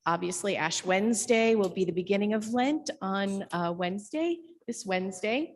Obviously, Ash Wednesday will be the beginning of Lent on this Wednesday.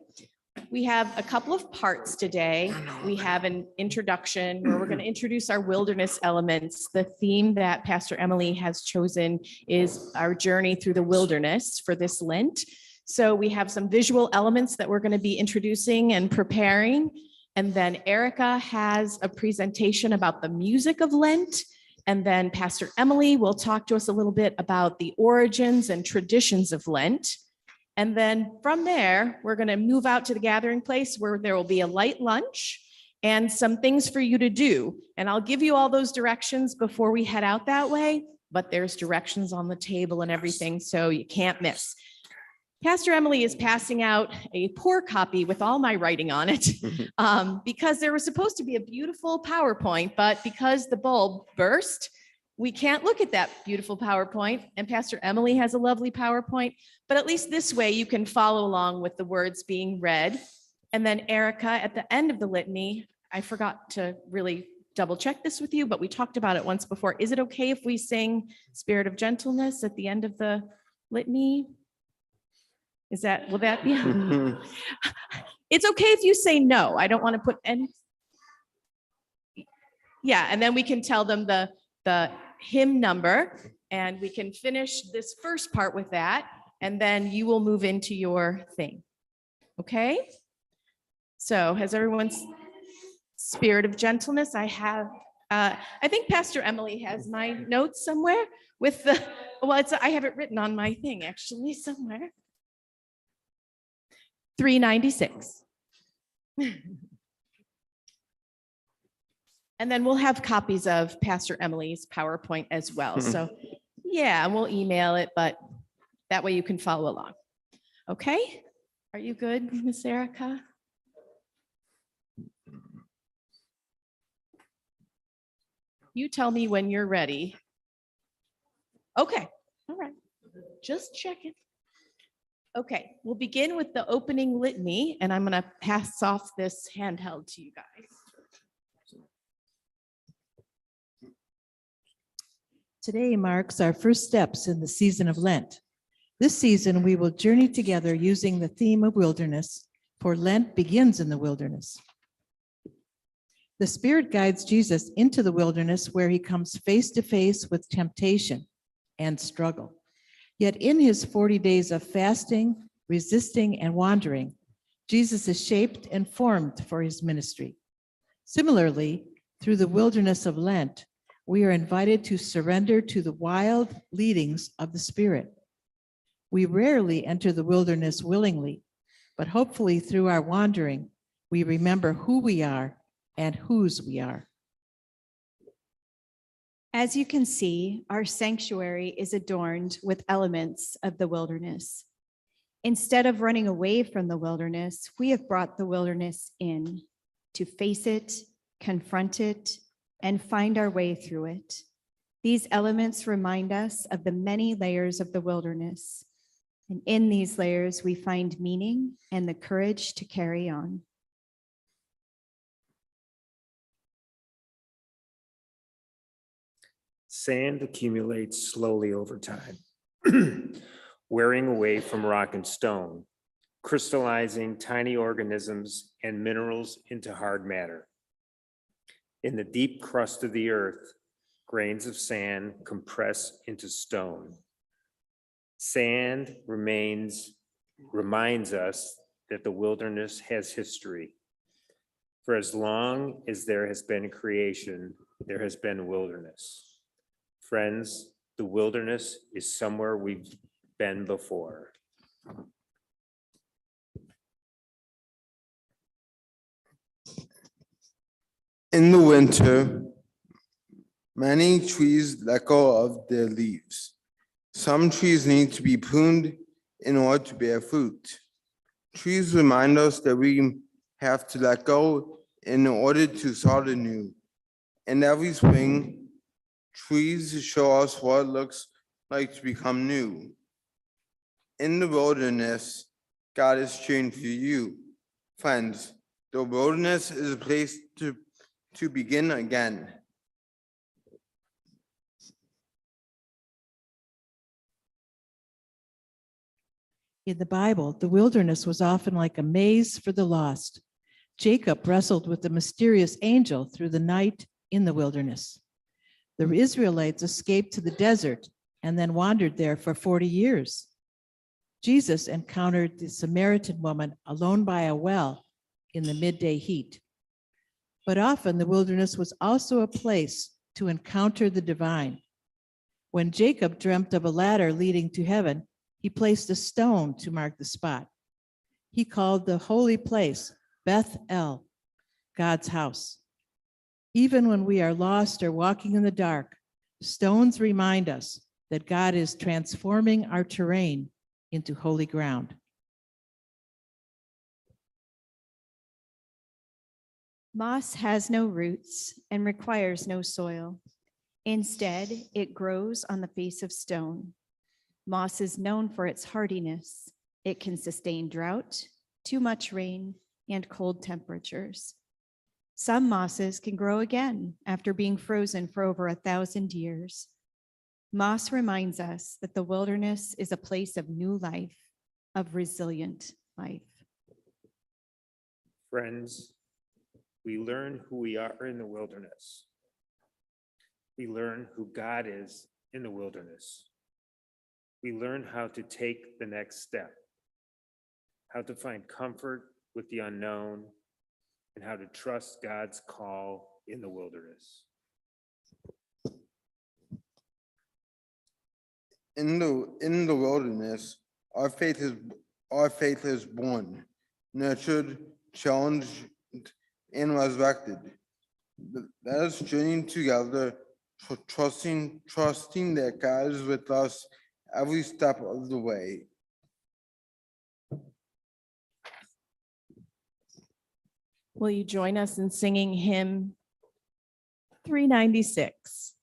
We have a couple of parts today. We have an introduction where we're going to introduce our wilderness elements. The theme that Pastor Emily has chosen is our journey through the wilderness for this Lent. So we have some visual elements that we're going to be introducing and preparing. And then Erica has a presentation about the music of Lent. And then Pastor Emily will talk to us a little bit about the origins and traditions of Lent. And then from there, we're going to move out to the gathering place where there will be a light lunch and some things for you to do. And I'll give you all those directions before we head out that way, but there's directions on the table and everything, so you can't miss. Pastor Emily is passing out a poor copy with all my writing on it because there was supposed to be a beautiful PowerPoint, but because the bulb burst, we can't look at that beautiful PowerPoint. And Pastor Emily has a lovely PowerPoint, but at least this way you can follow along with the words being read. And then Erica, at the end of the litany, I forgot to really double check this with you, but we talked about it once before. Is it okay if we sing Spirit of Gentleness at the end of the litany? Will that be? It's okay if you say no. I don't want to put any. Yeah, and then we can tell them the hymn number, and we can finish this first part with that, and then you will move into your thing. Okay? So has everyone's Spirit of Gentleness? I think Pastor Emily has my notes somewhere with I have it written on my thing actually somewhere. 396. And then we'll have copies of Pastor Emily's PowerPoint as well. So yeah, we'll email it, but that way you can follow along. Okay? Are you good, Miss Erica? You tell me when you're ready. Okay. All right. Just checking. Okay, we'll begin with the opening litany, and I'm going to pass off this handheld to you guys. Today marks our first steps in the season of Lent. This season, we will journey together using the theme of wilderness, for Lent begins in the wilderness. The Spirit guides Jesus into the wilderness where he comes face to face with temptation and struggle. Yet in his 40 days of fasting, resisting, and wandering, Jesus is shaped and formed for his ministry. Similarly, through the wilderness of Lent, we are invited to surrender to the wild leadings of the Spirit. We rarely enter the wilderness willingly, but hopefully through our wandering, we remember who we are and whose we are. As you can see, our sanctuary is adorned with elements of the wilderness. Instead of running away from the wilderness, we have brought the wilderness in to face it, confront it, and find our way through it. These elements remind us of the many layers of the wilderness. And in these layers, we find meaning and the courage to carry on. Sand accumulates slowly over time, wearing away from rock and stone, crystallizing tiny organisms and minerals into hard matter. In the deep crust of the earth, grains of sand compress into stone. Sand reminds us that the wilderness has history. For as long as there has been creation, there has been wilderness. Friends, the wilderness is somewhere we've been before. In the winter, many trees let go of their leaves. Some trees need to be pruned in order to bear fruit. Trees remind us that we have to let go in order to start anew. And every spring, trees show us what it looks like to become new. In the wilderness, God is cheering for you. Friends, the wilderness is a place to begin again. In the Bible, the wilderness was often like a maze for the lost. Jacob wrestled with the mysterious angel through the night in the wilderness. The Israelites escaped to the desert and then wandered there for 40 years. Jesus encountered the Samaritan woman alone by a well in the midday heat. But often the wilderness was also a place to encounter the divine. When Jacob dreamt of a ladder leading to heaven, he placed a stone to mark the spot. He called the holy place Bethel, God's house. Even when we are lost or walking in the dark, stones remind us that God is transforming our terrain into holy ground. Moss has no roots and requires no soil. Instead, it grows on the face of stone. Moss is known for its hardiness. It can sustain drought, too much rain, and cold temperatures. Some mosses can grow again after being frozen for over 1,000 years. Moss reminds us that the wilderness is a place of new life, of resilient life. Friends, we learn who we are in the wilderness. We learn who God is in the wilderness. We learn how to take the next step, how to find comfort with the unknown, and how to trust God's call in the wilderness. In the wilderness, our faith is born, nurtured, challenged, and resurrected. Let us journey together, trusting that God is with us every step of the way. Will you join us in singing hymn 396?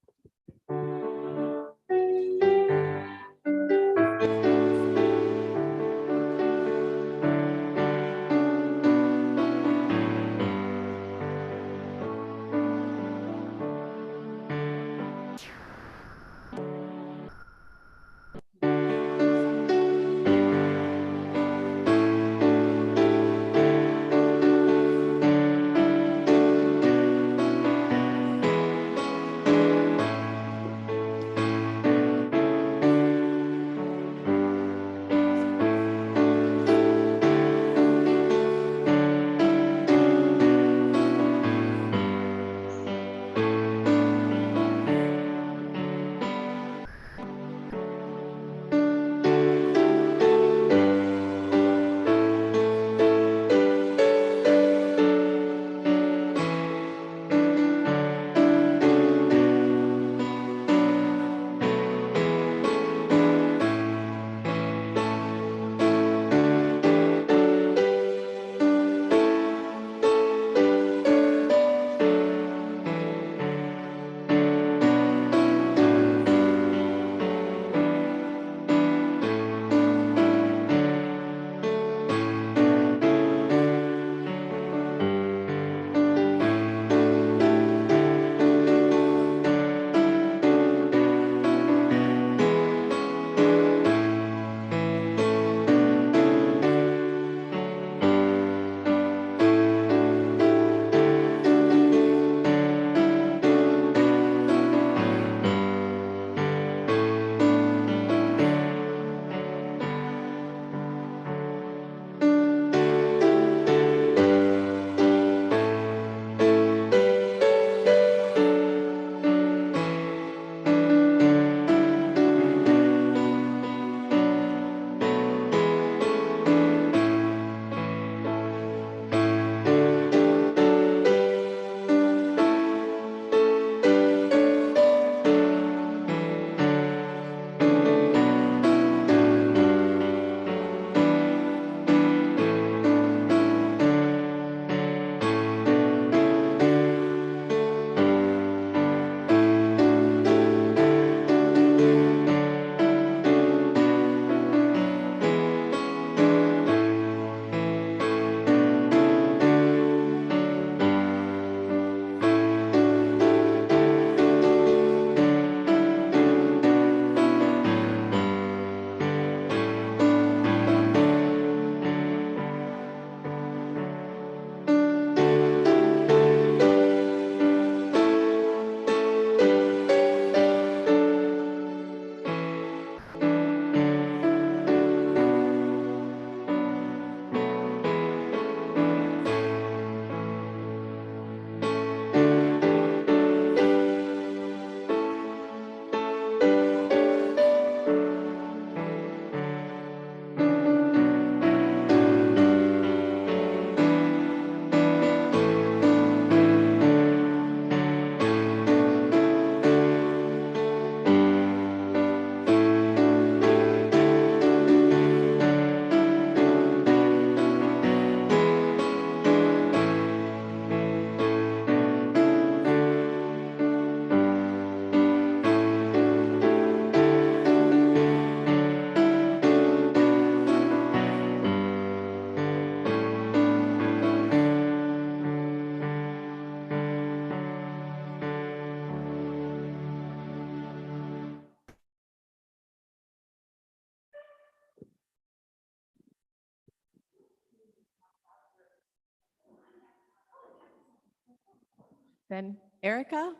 Then Erica,